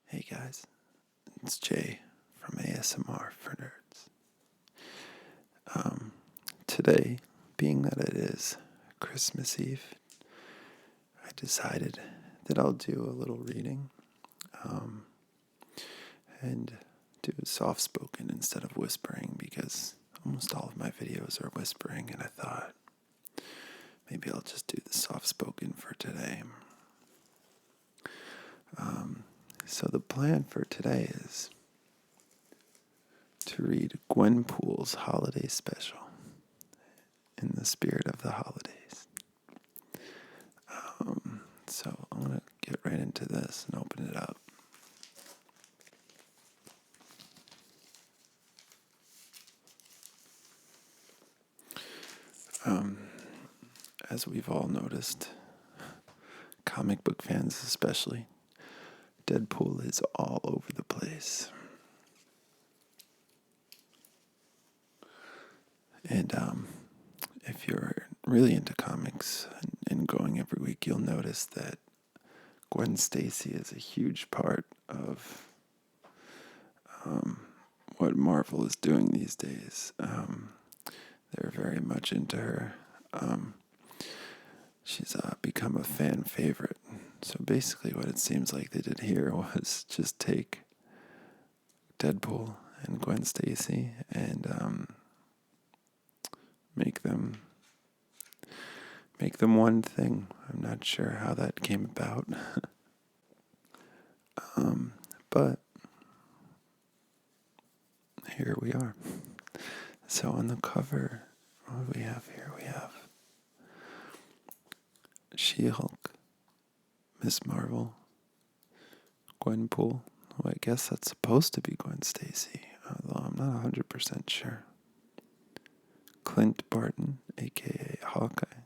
Hey guys, it's Jay from ASMR for Nerds. Today, being that it is Christmas Eve, I decided that I'll do a little reading and do soft spoken instead of whispering because almost all of my videos are whispering, and I thought maybe I'll just do the soft spoken for today. So the plan for today is to read Gwenpool's Holiday Special in the spirit of the holidays. So I'm going to get right into this and open it up. As we've all noticed, comic book fans especially, Deadpool is all over the place. And if you're really into comics and going every week, you'll notice that Gwen Stacy is a huge part of what Marvel is doing these days. They're very much into her. She's become a fan favorite. So basically what it seems like they did here was just take Deadpool and Gwen Stacy and make them one thing. I'm not sure how that came about. But here we are. So on the cover, what do we have here? We have She-Hulk, Miss Marvel, Gwenpool. Well, I guess that's supposed to be Gwen Stacy, although I'm not 100% sure. Clint Barton, a.k.a. Hawkeye,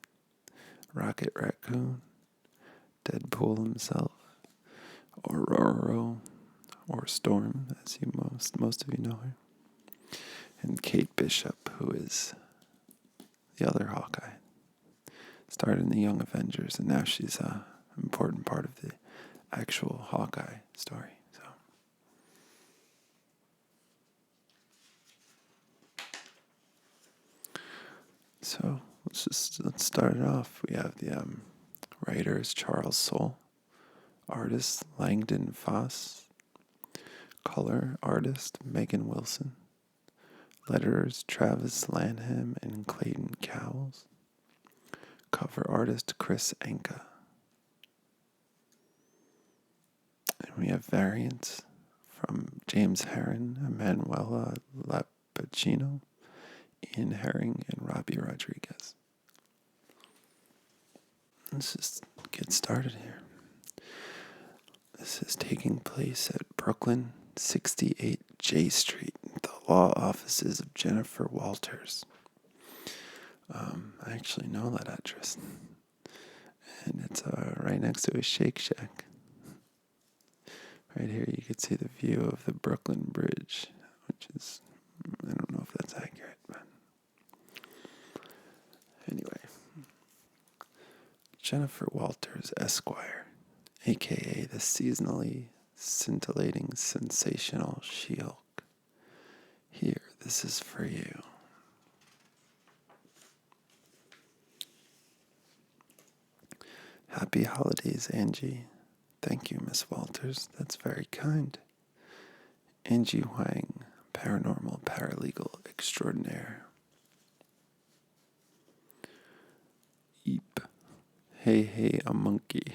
Rocket Raccoon, Deadpool himself, Aurora, or Storm, as you most of you know her, and Kate Bishop, who is the other Hawkeye. Started in the Young Avengers, and now she's an important part of the actual Hawkeye story. So let's start it off. We have the writers Charles Soule, artist Langdon Foss, color artist Megan Wilson, letterers Travis Lanham and Clayton Cowles, cover artist Chris Anka. And we have variants from James Herron, Emanuela Lapacino, Ian Herring, and Robbie Rodriguez. Let's just get started here. This is taking place at Brooklyn 68 J Street, the law offices of Jennifer Walters. I actually know that address. And it's right next to a Shake Shack. Right here you can see the view of the Brooklyn Bridge, which is, I don't know if that's accurate, but anyway. Jennifer Walters, Esquire, a.k.a. the seasonally scintillating, sensational She-Hulk. Here, this is for you. Happy holidays, Angie. Thank you, Miss Walters. That's very kind. Angie Huang, paranormal paralegal extraordinaire. Eep. Hey, a monkey.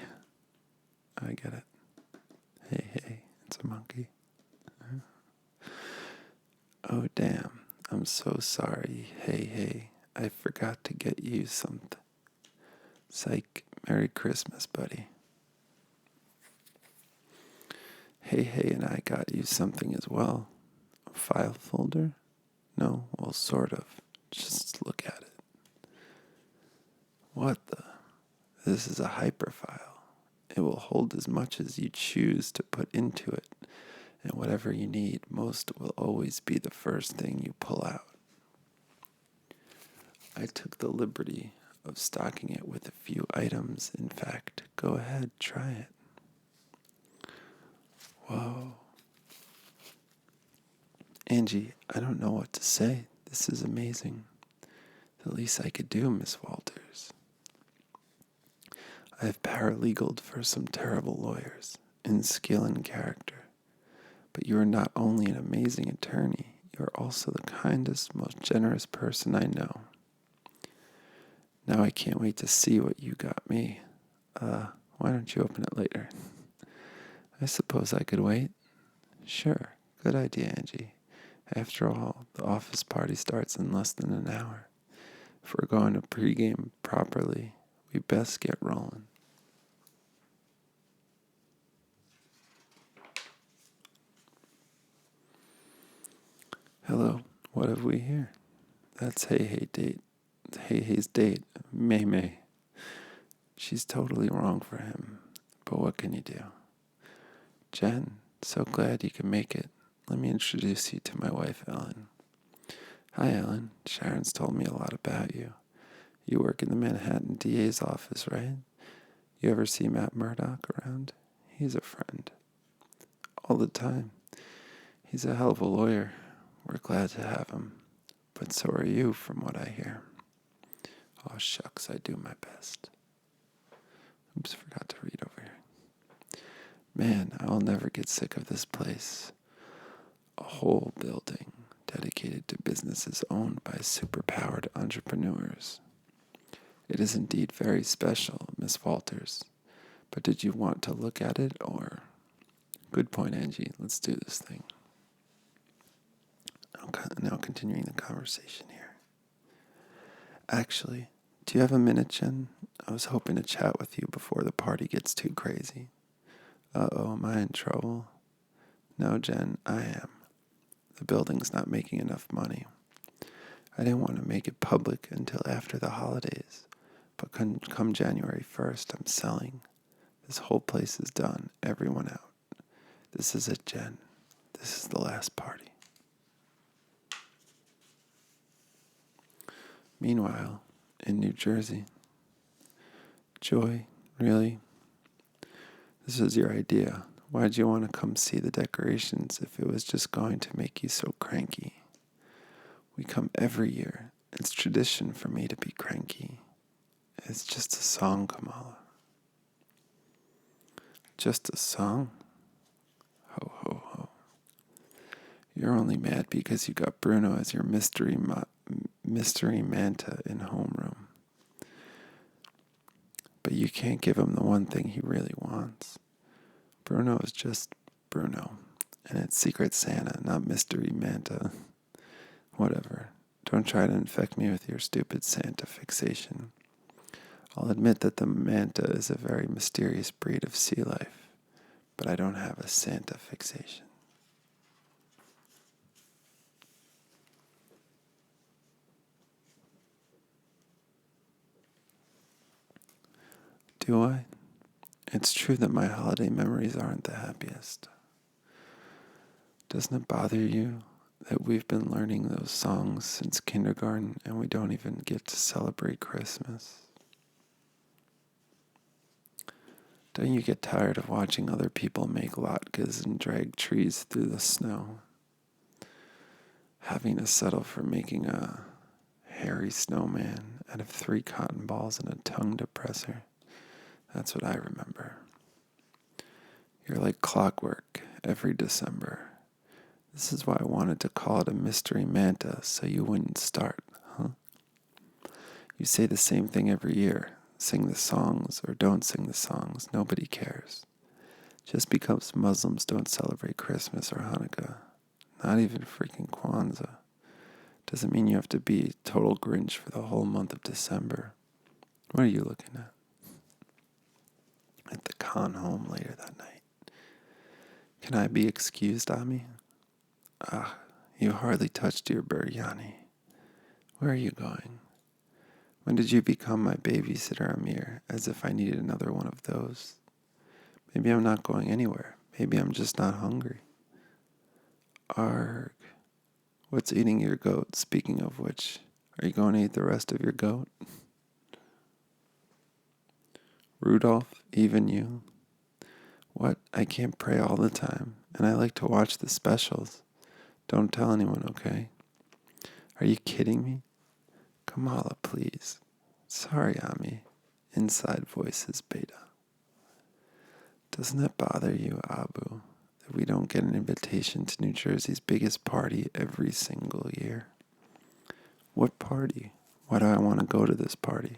I get it. Hey, it's a monkey. Oh, damn. I'm so sorry. Hey, I forgot to get you something. Psych. Merry Christmas, buddy. Hey, and I got you something as well. A file folder? No, well, sort of. Just look at it. What the? This is a hyperfile. It will hold as much as you choose to put into it, and whatever you need most will always be the first thing you pull out. I took the liberty of stocking it with a few items. In fact, go ahead, try it. Whoa. Angie, I don't know what to say. This is amazing. The least I could do, Miss Walters. I have paralegaled for some terrible lawyers in skill and character. But you are not only an amazing attorney, you are also the kindest, most generous person I know. Now I can't wait to see what you got me. Why don't you open it later? I suppose I could wait. Sure, good idea, Angie. After all, the office party starts in less than an hour. If we're going to pregame properly, we best get rolling. Hello, what have we here? That's Hey-Hey's date, May May. She's totally wrong for him, but what can you do? Jen, so glad you can make it. Let me introduce you to my wife, Ellen. Hi, Ellen. Sharon's told me a lot about you. You work in the Manhattan DA's office, right? You ever see Matt Murdock around? He's a friend. All the time. He's a hell of a lawyer. We're glad to have him. But so are you, from what I hear. Oh, shucks, I do my best. Oops, forgot to read over here. Man, I'll never get sick of this place. A whole building dedicated to businesses owned by superpowered entrepreneurs. It is indeed very special, Miss Walters. But did you want to look at it, or... Good point, Angie. Let's do this thing. Now continuing the conversation here. Actually, do you have a minute, Jen? I was hoping to chat with you before the party gets too crazy. Uh-oh, am I in trouble? No, Jen, I am. The building's not making enough money. I didn't want to make it public until after the holidays, but come January 1st, I'm selling. This whole place is done, everyone out. This is it, Jen. This is the last party. Meanwhile, in New Jersey, Joy, really? This was your idea. Why'd you want to come see the decorations if it was just going to make you so cranky? We come every year. It's tradition for me to be cranky. It's just a song, Kamala. Just a song? Ho, ho, ho. You're only mad because you got Bruno as your mystery manta in homeroom. But you can't give him the one thing he really wants. Bruno is just Bruno, and it's Secret Santa, not Mystery Manta. Whatever. Don't try to infect me with your stupid Santa fixation. I'll admit that the manta is a very mysterious breed of sea life, but I don't have a Santa fixation. Do I? It's true that my holiday memories aren't the happiest. Doesn't it bother you that we've been learning those songs since kindergarten and we don't even get to celebrate Christmas? Don't you get tired of watching other people make latkes and drag trees through the snow? Having to settle for making a hairy snowman out of 3 cotton balls and a tongue depressor. That's what I remember. You're like clockwork every December. This is why I wanted to call it a mystery manta, so you wouldn't start, huh? You say the same thing every year. Sing the songs or don't sing the songs. Nobody cares. Just because Muslims don't celebrate Christmas or Hanukkah, not even freaking Kwanzaa, doesn't mean you have to be a total Grinch for the whole month of December. What are you looking at? At the con home later that night. Can I be excused, Ami? You hardly touched your biryani. Where are you going? When did you become my babysitter, Amir, as if I needed another one of those? Maybe I'm not going anywhere. Maybe I'm just not hungry. Arg. What's eating your goat? Speaking of which, are you going to eat the rest of your goat? Rudolph, even you? What? I can't pray all the time, and I like to watch the specials. Don't tell anyone, okay? Are you kidding me? Kamala, please. Sorry, Ami. Inside voices Beta. Doesn't it bother you, Abu, that we don't get an invitation to New Jersey's biggest party every single year? What party? Why do I want to go to this party?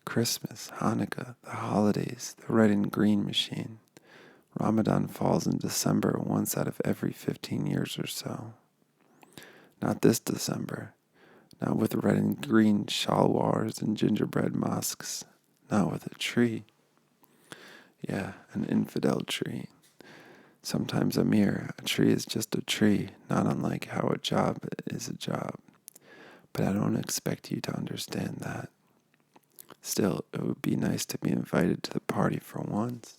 Christmas, Hanukkah, the holidays, the red and green machine. Ramadan falls in December once out of every 15 years or so. Not this December. Not with red and green shalwars and gingerbread mosques. Not with a tree. Yeah, an infidel tree. Sometimes Amir, a tree is just a tree, not unlike how a job is a job. But I don't expect you to understand that. Still, it would be nice to be invited to the party for once.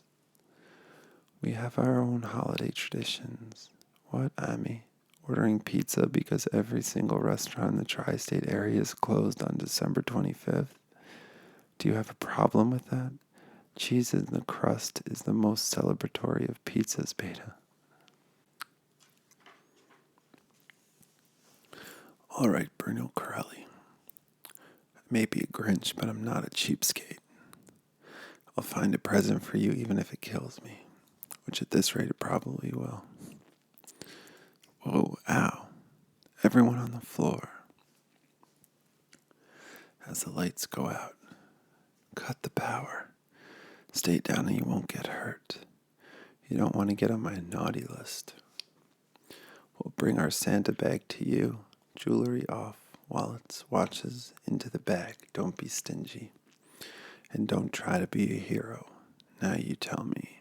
We have our own holiday traditions. What, Ami? Ordering pizza because every single restaurant in the tri-state area is closed on December 25th? Do you have a problem with that? Cheese in the crust is the most celebratory of pizzas, Beta. All right, Bruno Corelli. I may be a Grinch, but I'm not a cheapskate. I'll find a present for you even if it kills me, which at this rate it probably will. Whoa, ow. Everyone on the floor. As the lights go out, cut the power. Stay down and you won't get hurt. You don't want to get on my naughty list. We'll bring our Santa bag to you. Jewelry off, wallets, watches into the bag. Don't be stingy. And don't try to be a hero. Now you tell me.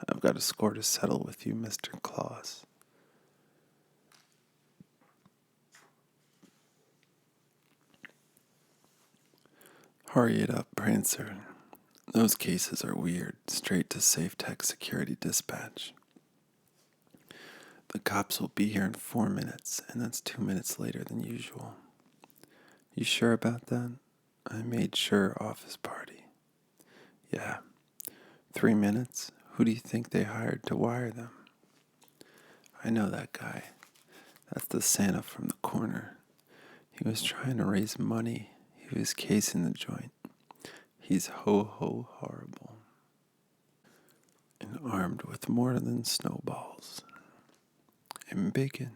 I've got a score to settle with you, Mr. Claus. Hurry it up, Prancer. Those cases are weird. Straight to Safe Tech Security Dispatch. The cops will be here in 4 minutes, and that's 2 minutes later than usual. You sure about that? I made sure office party. Yeah. 3 minutes? Who do you think they hired to wire them? I know that guy. That's the Santa from the corner. He was trying to raise money. He was casing the joint. He's ho-ho horrible. And armed with more than snowballs. And bacon.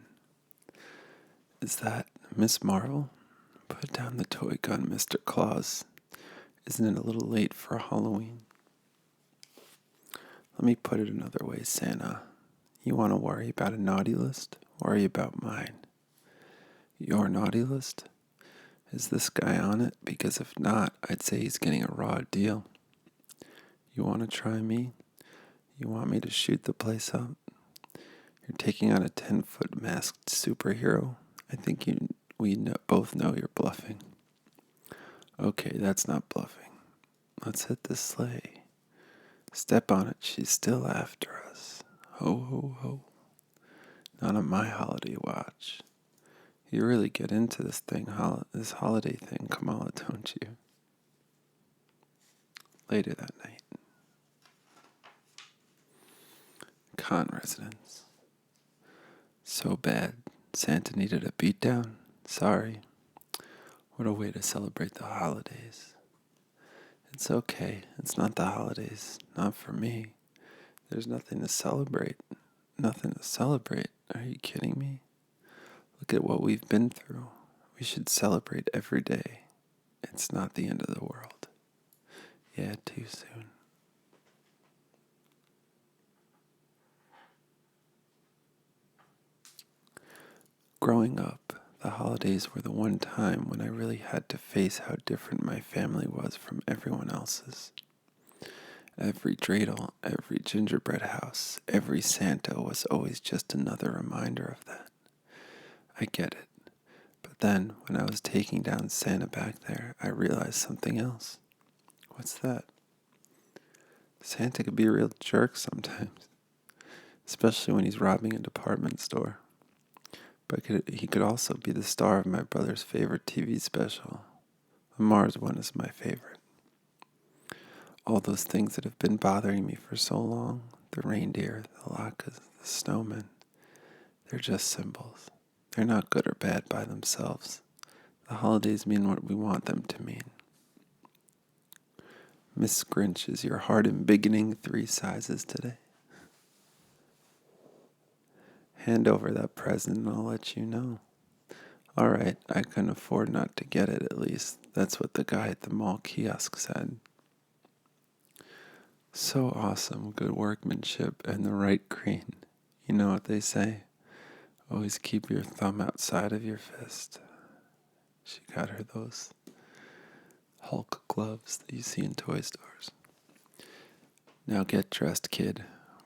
Is that Miss Marvel? Put down the toy gun, Mr. Claus. Isn't it a little late for Halloween? Let me put it another way, Santa. You want to worry about a naughty list? Worry about mine. Your naughty list? Is this guy on it? Because if not, I'd say he's getting a raw deal. You want to try me? You want me to shoot the place up? You're taking on a 10-foot masked superhero? I think both know you're bluffing. Okay, that's not bluffing. Let's hit this sleigh. Step on it, she's still after us. Ho, ho, ho. Not on my holiday watch. You really get into this holiday thing, Kamala, don't you? Later that night. Con residence. So bad, Santa needed a beatdown? Sorry. What a way to celebrate the holidays. It's okay. It's not the holidays. Not for me. There's nothing to celebrate. Nothing to celebrate. Are you kidding me? Look at what we've been through. We should celebrate every day. It's not the end of the world. Yeah, too soon. Growing up, the holidays were the one time when I really had to face how different my family was from everyone else's. Every dreidel, every gingerbread house, every Santa was always just another reminder of that. I get it. But then, when I was taking down Santa back there, I realized something else. What's that? Santa could be a real jerk sometimes, especially when he's robbing a department store. But he could also be the star of my brother's favorite TV special. The Mars one is my favorite. All those things that have been bothering me for so long, the reindeer, the lakas, the snowmen. They're just symbols. They're not good or bad by themselves. The holidays mean what we want them to mean. Miss Grinch, is your heart embiggening 3 sizes today? Hand over that present and I'll let you know. All right, I can afford not to get it at least. That's what the guy at the mall kiosk said. So awesome, good workmanship and the right green. You know what they say? Always keep your thumb outside of your fist. She got her those Hulk gloves that you see in toy stores. Now get dressed, kid.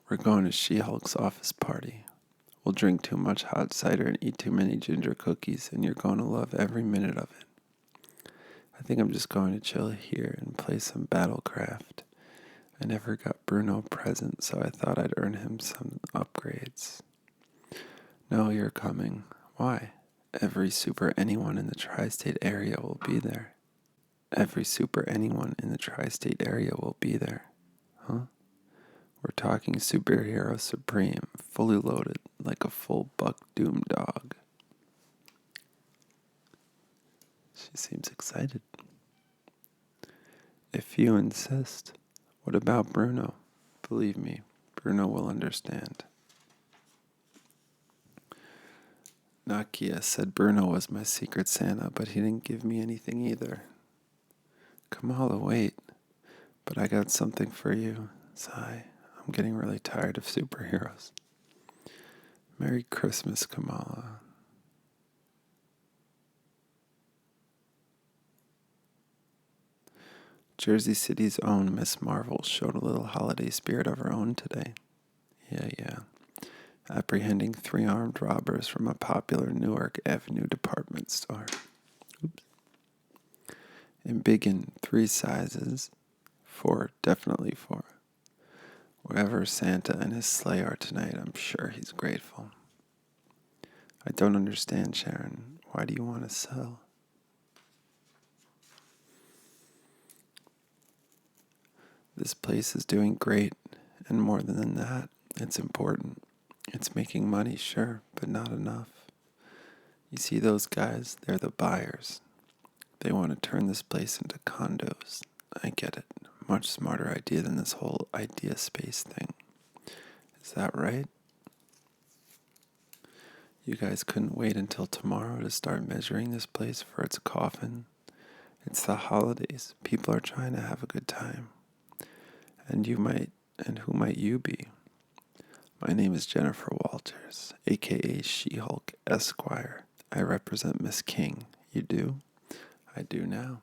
We're going to She-Hulk's office party. We'll drink too much hot cider and eat too many ginger cookies, and you're going to love every minute of it. I think I'm just going to chill here and play some Battlecraft. I never got Bruno a present, so I thought I'd earn him some upgrades. No, you're coming. Why? Every super anyone in the tri-state area will be there. Every super anyone in the tri-state area will be there. Huh? We're talking superhero supreme, fully loaded, like a full buck doom dog. She seems excited. If you insist. What about Bruno? Believe me, Bruno will understand. Nakia said Bruno was my secret Santa, but he didn't give me anything either. Kamala, wait. But I got something for you. Sigh. I'm getting really tired of superheroes. Merry Christmas, Kamala. Jersey City's own Miss Marvel showed a little holiday spirit of her own today. Yeah. Apprehending 3 armed robbers from a popular Newark Avenue department store. Oops. Embiggen 3 sizes. 4, definitely 4. Wherever Santa and his sleigh are tonight, I'm sure he's grateful. I don't understand, Sharon. Why do you want to sell? This place is doing great, and more than that, it's important. It's making money, sure, but not enough. You see those guys? They're the buyers. They want to turn this place into condos. I get it. Much smarter idea than this whole idea space thing. Is that right? You guys couldn't wait until tomorrow to start measuring this place for its coffin. It's the holidays. People are trying to have a good time. And who might you be? My name is Jennifer Walters, aka She-Hulk Esquire. I represent Miss King. You do? I do now.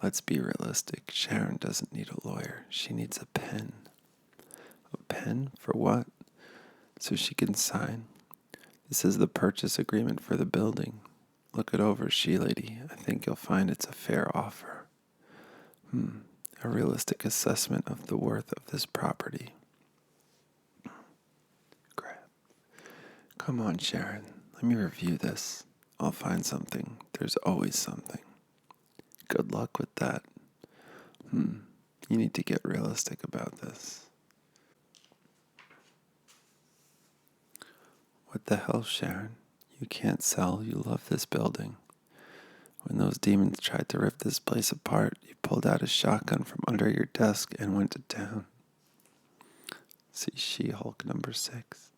Let's be realistic. Sharon doesn't need a lawyer. She needs a pen. A pen? For what? So she can sign. This is the purchase agreement for the building. Look it over, She-Lady. I think you'll find it's a fair offer. A realistic assessment of the worth of this property. Crap. Come on, Sharon. Let me review this. I'll find something. There's always something. Good luck with that. You need to get realistic about this. What the hell, Sharon? You can't sell. You love this building. When those demons tried to rip this place apart, you pulled out a shotgun from under your desk and went to town. See She-Hulk number 6.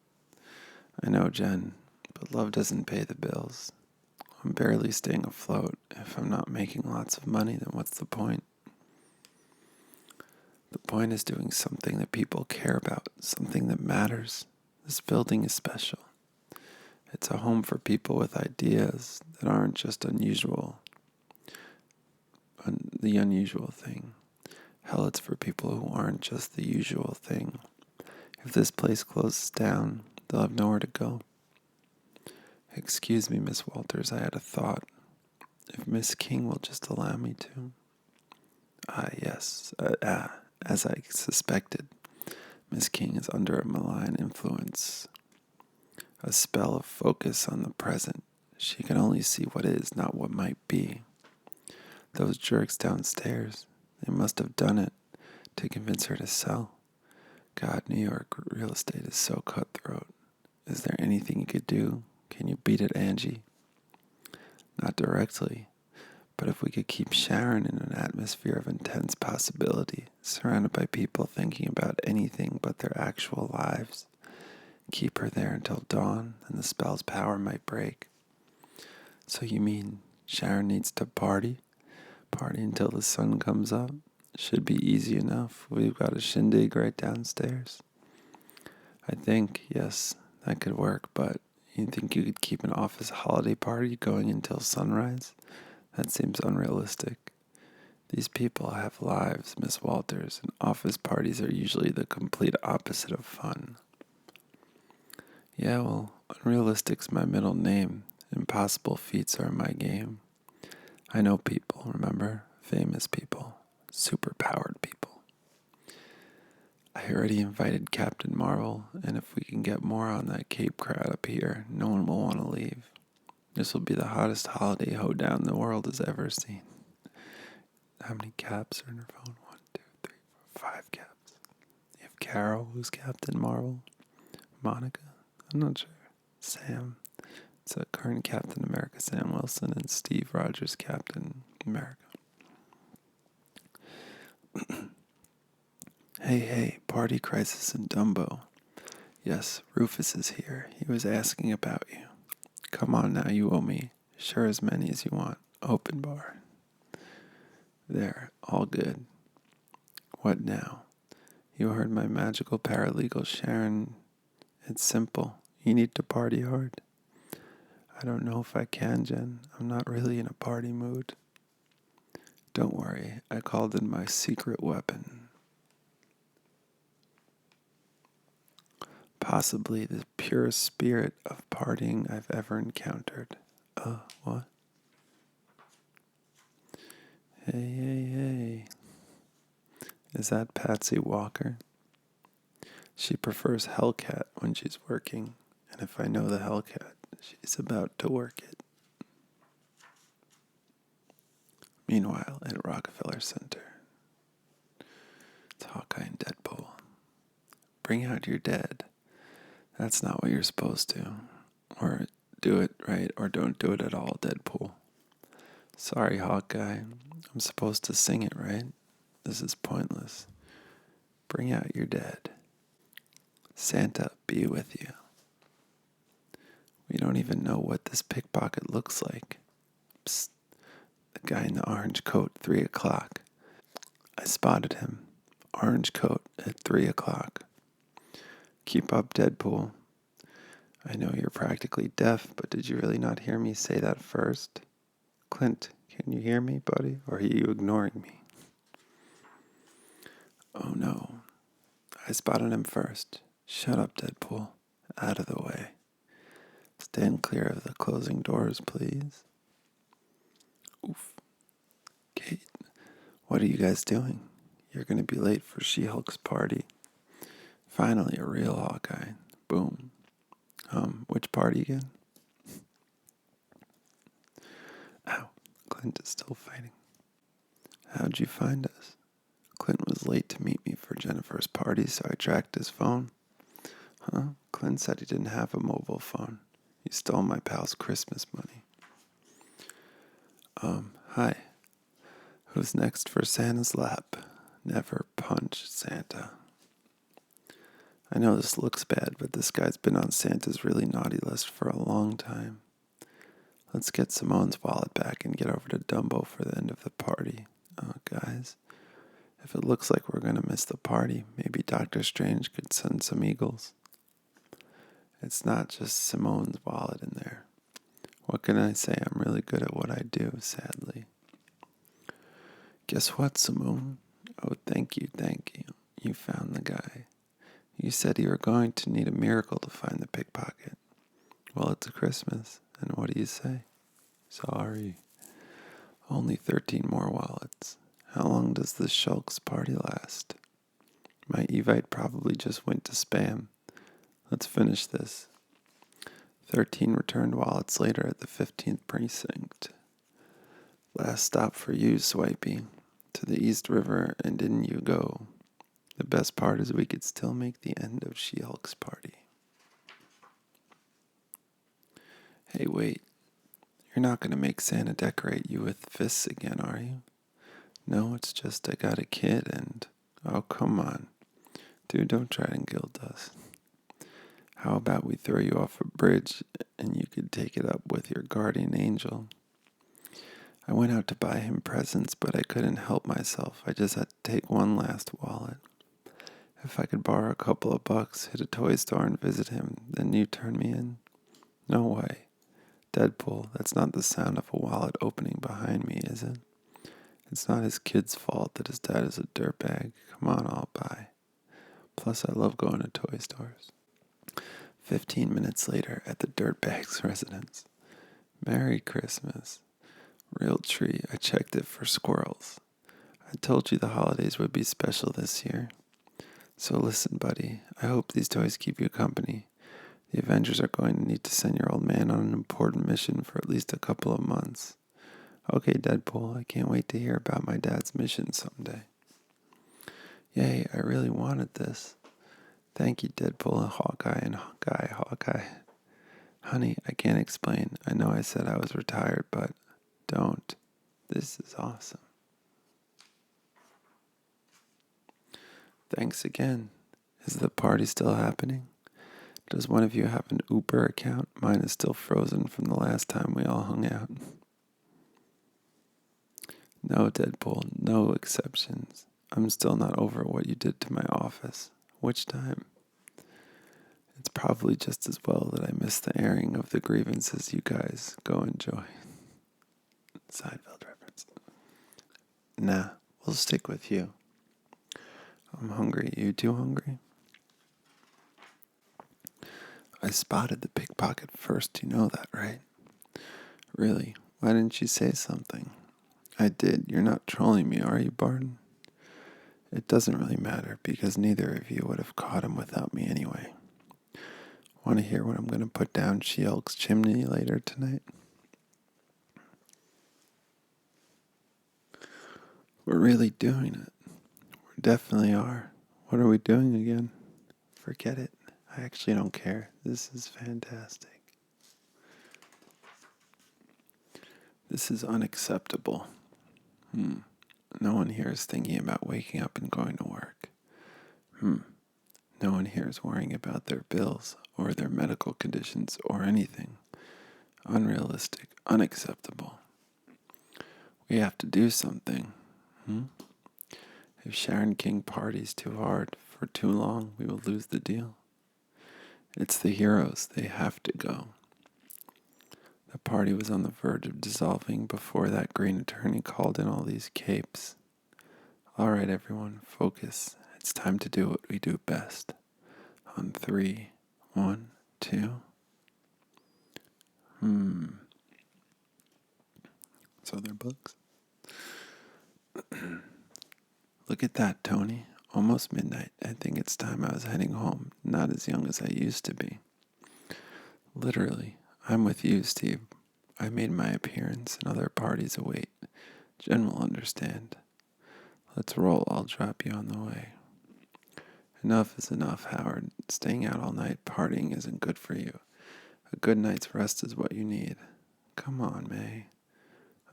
I know, Jen, but love doesn't pay the bills. I'm barely staying afloat. If I'm not making lots of money, then what's the point? The point is doing something that people care about, something that matters. This building is special. It's a home for people with ideas that aren't just unusual. The unusual thing. Hell, it's for people who aren't just the usual thing. If this place closes down, they'll have nowhere to go. Excuse me, Miss Walters, I had a thought. If Miss King will just allow me to. Yes. As I suspected, Miss King is under a malign influence. A spell of focus on the present. She can only see what is, not what might be. Those jerks downstairs, they must have done it to convince her to sell. God, New York real estate is so cutthroat. Is there anything you could do? Can you beat it, Angie? Not directly, but if we could keep Sharon in an atmosphere of intense possibility, surrounded by people thinking about anything but their actual lives, keep her there until dawn, and the spell's power might break. So you mean Sharon needs to party? Party until the sun comes up? Should be easy enough. We've got a shindig right downstairs. I think, yes, that could work, but you think you could keep an office holiday party going until sunrise? That seems unrealistic. These people have lives, Miss Walters, and office parties are usually the complete opposite of fun. Yeah, well, unrealistic's my middle name. Impossible feats are my game. I know people, remember? Famous people. Superpowered people. I already invited Captain Marvel, and if we can get more on that Cape crowd up here, no one will want to leave. This will be the hottest holiday hoedown the world has ever seen. How many caps are in her phone? 1, 2, 3, 4, 5 caps. You have Carol, who's Captain Marvel. Monica? I'm not sure. Sam? It's a current Captain America, Sam Wilson, and Steve Rogers, Captain America. Hey, party crisis in Dumbo. Yes, Rufus is here. He was asking about you. Come on now, you owe me. Sure, as many as you want. Open bar. There, all good. What now? You heard my magical paralegal, Sharon. It's simple. You need to party hard. I don't know if I can, Jen. I'm not really in a party mood. Don't worry, I called in my secret weapon. Possibly the purest spirit of partying I've ever encountered. What? Hey. Is that Patsy Walker? She prefers Hellcat when she's working, and if I know the Hellcat, she's about to work it. Meanwhile, at Rockefeller Center, it's Hawkeye and Deadpool. Bring out your dead. That's not what you're supposed to. Or do it right, or don't do it at all, Deadpool. Sorry, Hawkeye. I'm supposed to sing it, right? This is pointless. Bring out your dead. Santa be with you. We don't even know what this pickpocket looks like. Psst. The guy in the orange coat, 3 o'clock. I spotted him. Orange coat at 3 o'clock. Keep up, Deadpool. I know you're practically deaf, but did you really not hear me say that first? Clint, can you hear me, buddy? Or are you ignoring me? Oh no. I spotted him first. Shut up, Deadpool. Out of the way. Stand clear of the closing doors, please. Oof. Kate, what are you guys doing? You're going to be late for She-Hulk's party. Finally, a real Hawkeye. Boom. Which party again? Ow, Clint is still fighting. How'd you find us? Clint was late to meet me for Jennifer's party, so I tracked his phone. Huh? Clint said he didn't have a mobile phone. He stole my pal's Christmas money. Hi. Who's next for Santa's lap? Never punch Santa. I know this looks bad, but this guy's been on Santa's really naughty list for a long time. Let's get Simone's wallet back and get over to Dumbo for the end of the party. Guys, if it looks like we're going to miss the party, maybe Doctor Strange could send some eagles. It's not just Simone's wallet in there. What can I say? I'm really good at what I do, sadly. Guess what, Simone? Oh, thank you. You found the guy. You said you were going to need a miracle to find the pickpocket. Well, it's Christmas, and what do you say? Sorry. Only 13 more wallets. How long does this Shulk's party last? My Evite probably just went to spam. Let's finish this. 13 returned wallets later at the 15th precinct. Last stop for you, Swipey. To the East River, and in you go. The best part is we could still make the end of She-Hulk's party. Hey, wait. You're not going to make Santa decorate you with fists again, are you? No, it's just I got a kid and... Oh, come on. Dude, don't try and guilt us. How about we throw you off a bridge and you could take it up with your guardian angel? I went out to buy him presents, but I couldn't help myself. I just had to take one last wallet. If I could borrow a couple of bucks, hit a toy store and visit him, then you turn me in? No way. Deadpool, that's not the sound of a wallet opening behind me, is it? It's not his kid's fault that his dad is a dirtbag. Come on, I'll buy. Plus, I love going to toy stores. 15 minutes later at the dirtbag's residence. Merry Christmas. Real tree, I checked it for squirrels. I told you the holidays would be special this year. So listen, buddy, I hope these toys keep you company. The Avengers are going to need to send your old man on an important mission for at least a couple of months. Okay, Deadpool, I can't wait to hear about my dad's mission someday. Yay, I really wanted this. Thank you, Deadpool and Hawkeye. Honey, I can't explain. I know I said I was retired, but don't. This is awesome. Thanks again. Is the party still happening? Does one of you have an Uber account? Mine is still frozen from the last time we all hung out. No, Deadpool, no exceptions. I'm still not over what you did to my office. Which time? It's probably just as well that I missed the airing of the grievances. You guys go enjoy. Seinfeld reference. Nah, we'll stick with you. I'm hungry. You too hungry? I spotted the pickpocket first. You know that, right? Really? Why didn't you say something? I did. You're not trolling me, are you, Barton? It doesn't really matter because neither of you would have caught him without me anyway. Want to hear what I'm going to put down She-Hulk's chimney later tonight? We're really doing it. We definitely are. What are we doing again? Forget it. I actually don't care. This is fantastic. This is unacceptable. No one here is thinking about waking up and going to work. No one here is worrying about their bills or their medical conditions or anything. Unrealistic. Unacceptable. We have to do something. If Sharon King parties too hard for too long, we will lose the deal. It's the heroes. They have to go. The party was on the verge of dissolving before that green attorney called in all these capes. All right, everyone, focus. It's time to do what we do best. On 3, 1, 2. So they're bugs. Look at that, Tony. Almost midnight. I think it's time I was heading home. Not as young as I used to be. Literally. I'm with you, Steve. I made my appearance and other parties await. Jen will understand. Let's roll. I'll drop you on the way. Enough is enough, Howard. Staying out all night partying isn't good for you. A good night's rest is what you need. Come on, May.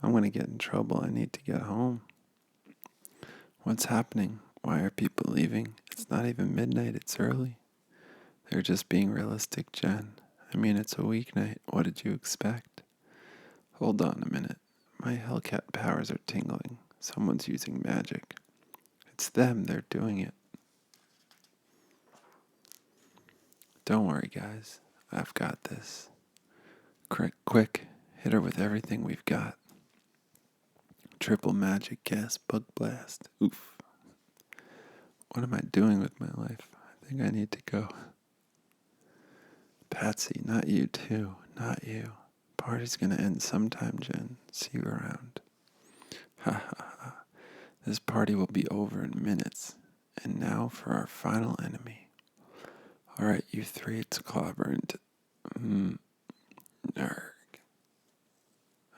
I'm going to get in trouble. I need to get home. What's happening? Why are people leaving? It's not even midnight. It's early. They're just being realistic, Jen. I mean, it's a weeknight. What did you expect? Hold on a minute. My Hellcat powers are tingling. Someone's using magic. It's them. They're doing it. Don't worry, guys. I've got this. Quick. Hit her with everything we've got. Triple magic gas bug blast. Oof. What am I doing with my life? I think I need to go. Patsy, not you too. Not you. Party's gonna end sometime, Jen. See you around. Ha ha ha. This party will be over in minutes. And now for our final enemy. Alright, you three, it's clobbering. Nerg.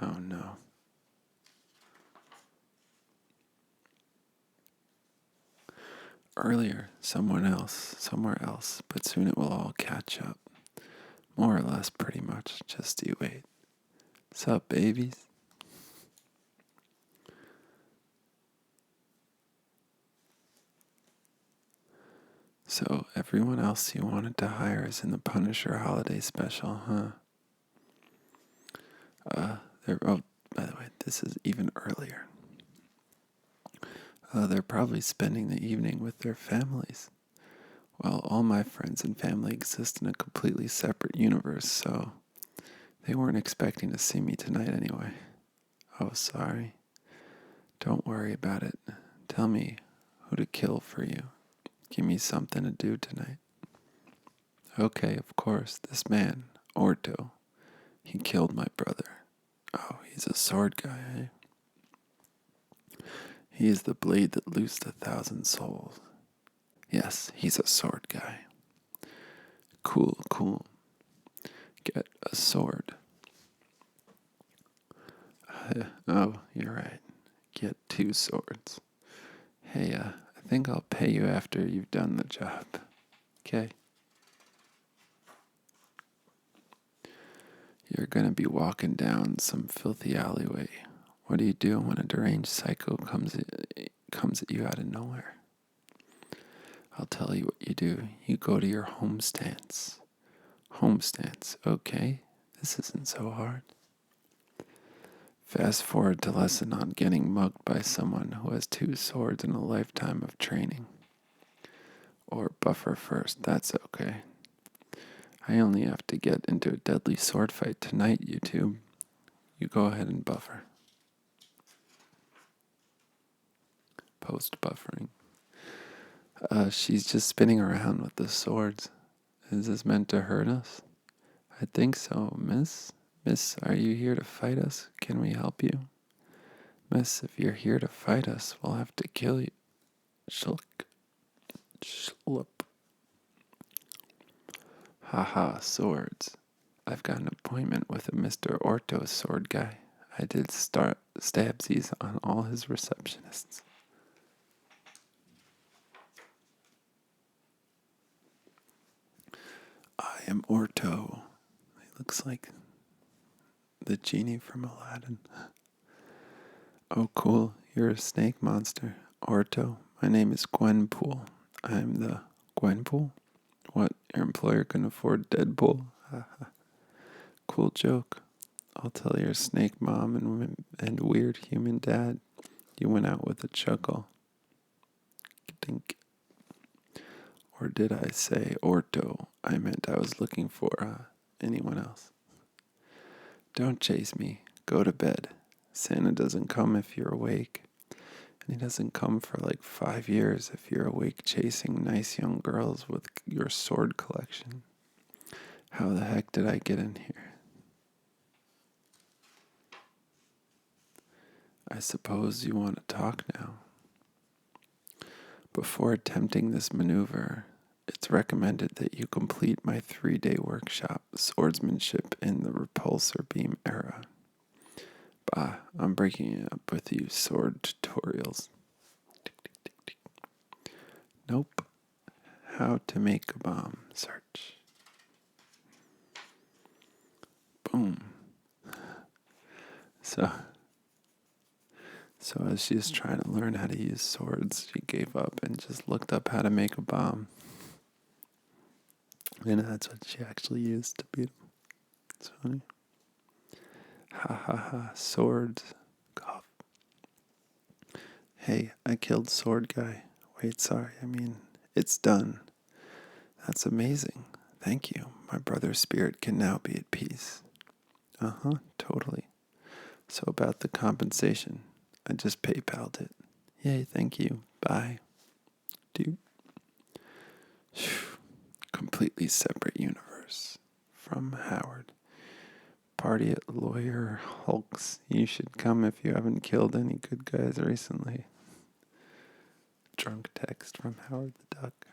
Oh no. earlier, somewhere else, but soon it will all catch up. More or less, pretty much. Just you wait. Sup, babies? So, everyone else you wanted to hire is in the Punisher Holiday Special, huh? Oh, by the way, this is even earlier. They're probably spending the evening with their families. Well, all my friends and family exist in a completely separate universe, so they weren't expecting to see me tonight anyway. Oh, sorry. Don't worry about it. Tell me who to kill for you. Give me something to do tonight. Okay, of course, this man, Orto. He killed my brother. Oh, he's a sword guy, eh? He is the blade that loosed 1,000 souls. Yes, he's a sword guy. Cool. Get a sword. Oh, you're right. Get 2 swords. Hey, I think I'll pay you after you've done the job. Okay? You're gonna be walking down some filthy alleyway. What do you do when a deranged psycho comes at you out of nowhere? I'll tell you what you do. You go to your home stance. Home stance, okay? This isn't so hard. Fast forward to lesson on getting mugged by someone who has 2 swords and a lifetime of training. Or buffer first, that's okay. I only have to get into a deadly sword fight tonight, YouTube. You go ahead and buffer. Post-buffering. She's just spinning around with the swords. Is this meant to hurt us? I think so, miss. Miss, are you here to fight us? Can we help you? Miss, if you're here to fight us, we'll have to kill you. Shulk. Shlup. Haha, swords. I've got an appointment with a Mr. Orto sword guy. I did start stabsies on all his receptionists. I am Orto. He looks like the genie from Aladdin. Oh, cool. You're a snake monster. Orto, my name is Gwenpool. I'm the Gwenpool? What? Your employer can afford Deadpool? Cool joke. I'll tell your snake mom and weird human dad you went out with a chuckle. Dink. Or did I say Orto? I meant I was looking for anyone else. Don't chase me. Go to bed. Santa doesn't come if you're awake. And he doesn't come for like 5 years if you're awake chasing nice young girls with your sword collection. How the heck did I get in here? I suppose you want to talk now. Before attempting this maneuver, it's recommended that you complete my 3-day workshop, Swordsmanship in the Repulsor Beam Era. Bah, I'm breaking it up with you sword tutorials. Tick, tick, tick, tick. Nope. How to make a bomb. Search. Boom. So as she's trying to learn how to use swords, she gave up and just looked up how to make a bomb. And that's what she actually used to beat him. It's funny. Ha ha ha, swords. Cough. Hey, I killed sword guy. Wait, sorry, it's done. That's amazing. Thank you. My brother's spirit can now be at peace. Totally. So about the compensation, I just PayPal'd it. Yay, thank you. Bye. Dude. Completely separate universe. From Howard. Party at Lawyer Hulk's. You should come if you haven't killed any good guys recently. Drunk text from Howard the Duck.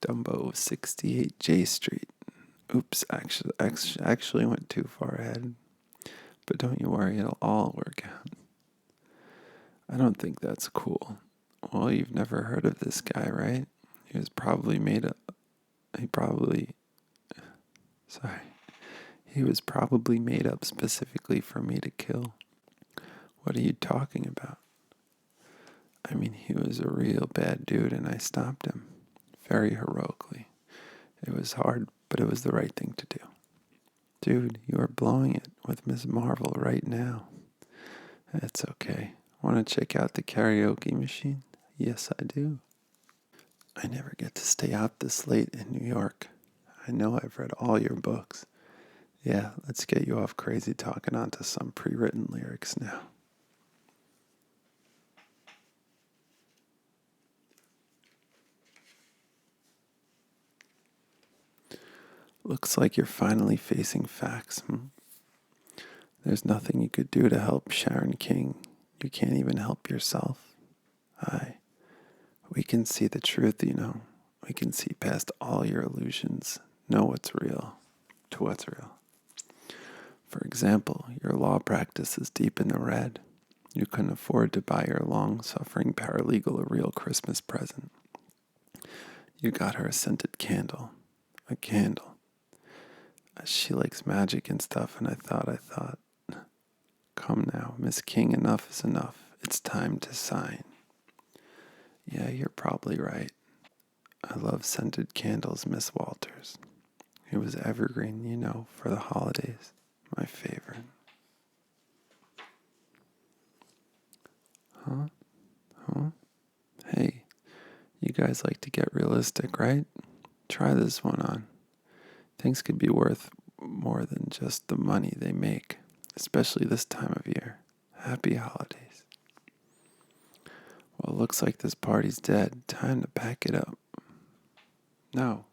Dumbo, 68 J Street. Oops, actually went too far ahead. But don't you worry, it'll all work out. I don't think that's cool. Well, you've never heard of this guy, right? He was probably made up. He probably. Sorry. He was probably made up specifically for me to kill. What are you talking about? I mean, he was a real bad dude, and I stopped him. Very heroically. It was hard, but it was the right thing to do. Dude, you are blowing it with Miss Marvel right now. That's okay. Want to check out the karaoke machine? Yes, I do. I never get to stay out this late in New York. I know I've read all your books. Yeah, let's get you off crazy talking onto some pre-written lyrics now. Looks like you're finally facing facts. There's nothing you could do to help Sharon King. You can't even help yourself. We can see the truth, you know. We can see past all your illusions, know what's real to what's real. For example, your law practice is deep in the red. You couldn't afford to buy your long-suffering paralegal a real Christmas present. You got her a scented candle. A candle. She likes magic and stuff, and I thought, come now, Miss King, enough is enough. It's time to sign. Yeah, you're probably right. I love scented candles, Miss Walters. It was evergreen, you know, for the holidays. My favorite. Huh? Hey, you guys like to get realistic, right? Try this one on. Things could be worth more than just the money they make, especially this time of year. Happy holidays. Well, it looks like this party's dead. Time to pack it up. No.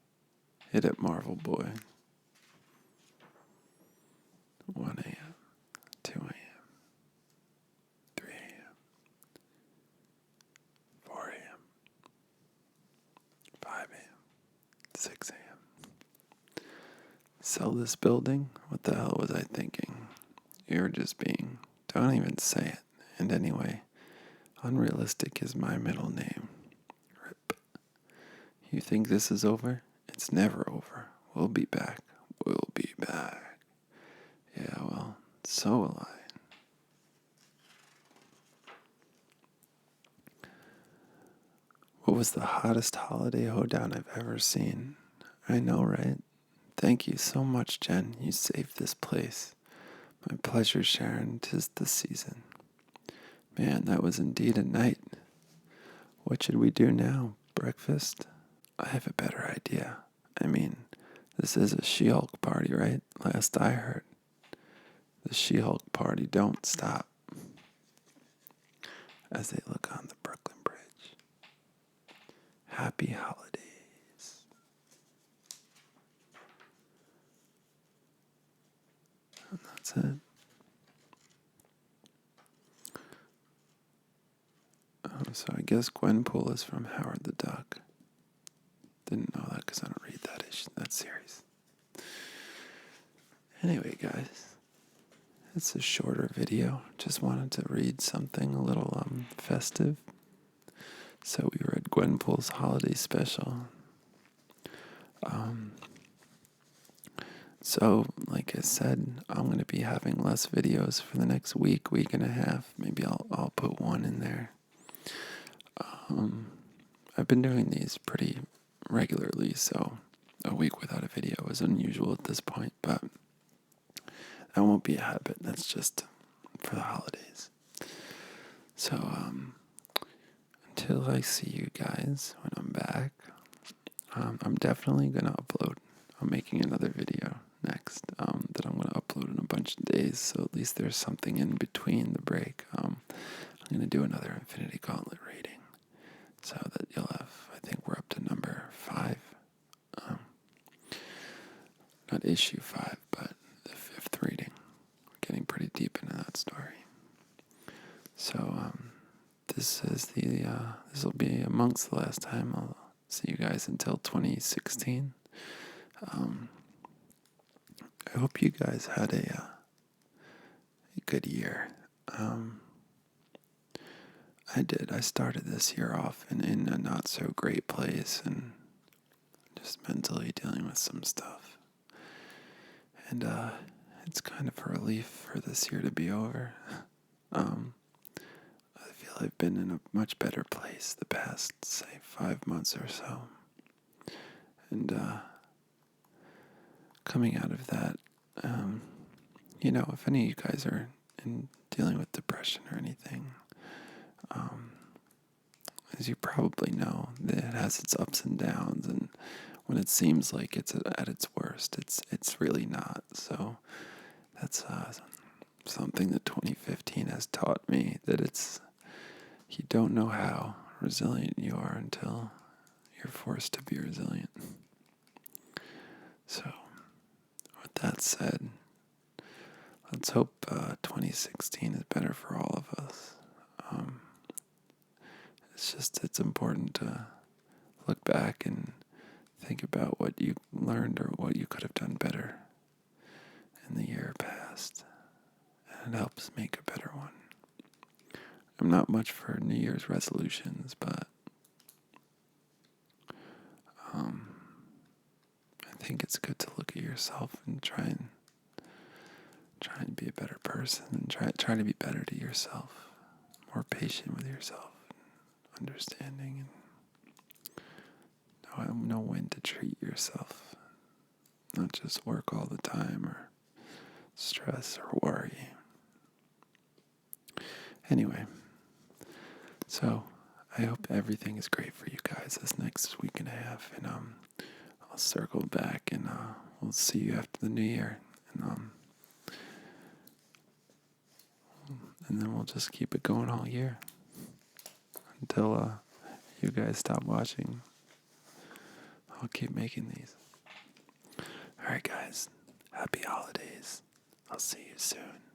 Hit it, Marvel Boy. 1 a.m., 2 a.m., 3 a.m., 4 a.m., 5 a.m., 6 a.m. Sell this building? What the hell was I thinking? You're just being... Don't even say it. And anyway, unrealistic is my middle name. Rip. You think this is over? It's never over. We'll be back. We'll be back. Yeah, well, so will I. What was the hottest holiday hoedown I've ever seen? I know, right? Thank you so much, Jen. You saved this place. My pleasure, Sharon. 'Tis the season. Man, that was indeed a night. What should we do now? Breakfast? I have a better idea. I mean, this is a She-Hulk party, right? Last I heard. The She-Hulk party don't stop. As they look on the Brooklyn Bridge. Happy holidays. And that's it. So I guess Gwenpool is from Howard the Duck. Didn't know that because I don't read that series. Anyway, guys, it's a shorter video. Just wanted to read something a little festive. So we read Gwenpool's Holiday Special. So, like I said, I'm going to be having less videos for the next week and a half. Maybe I'll put one in there. I've been doing these pretty regularly, so a week without a video is unusual at this point, but that won't be a habit. That's just for the holidays. So, until I see you guys when I'm back, I'm definitely going to upload. I'm making another video next that I'm going to upload in a bunch of days, so at least there's something in between the break. I'm going to do another Infinity Gauntlet rating, so that you'll have, I think we're up to number 5. Not issue 5, but the 5th reading. We're getting pretty deep into that story. So, this will be amongst the last time I'll see you guys until 2016. I hope you guys had a good year. I did. I started this year off in a not so great place and just mentally dealing with some stuff. And it's kind of a relief for this year to be over. I feel I've been in a much better place the past, say, 5 months or so. And coming out of that, if any of you guys are dealing with depression or anything, as you probably know, it has its ups and downs, and when it seems like it's at its worst, it's really not. So that's something that 2015 has taught me, that you don't know how resilient you are until you're forced to be resilient. So, with that said, let's hope 2016 is better for all of us. It's important to look back and think about what you learned or what you could have done better in the year past. And it helps make a better one. I'm not much for New Year's resolutions, but I think it's good to look at yourself and try and be a better person, and try to be better to yourself, more patient with yourself, and understanding, and know when to treat yourself, not just work all the time or stress or worry. Anyway, so I hope everything is great for you guys this next week and a half, and I'll circle back and we'll see you after the new year, and then we'll just keep it going all year until you guys stop watching. I'll keep making these. Alright guys, happy holidays. I'll see you soon.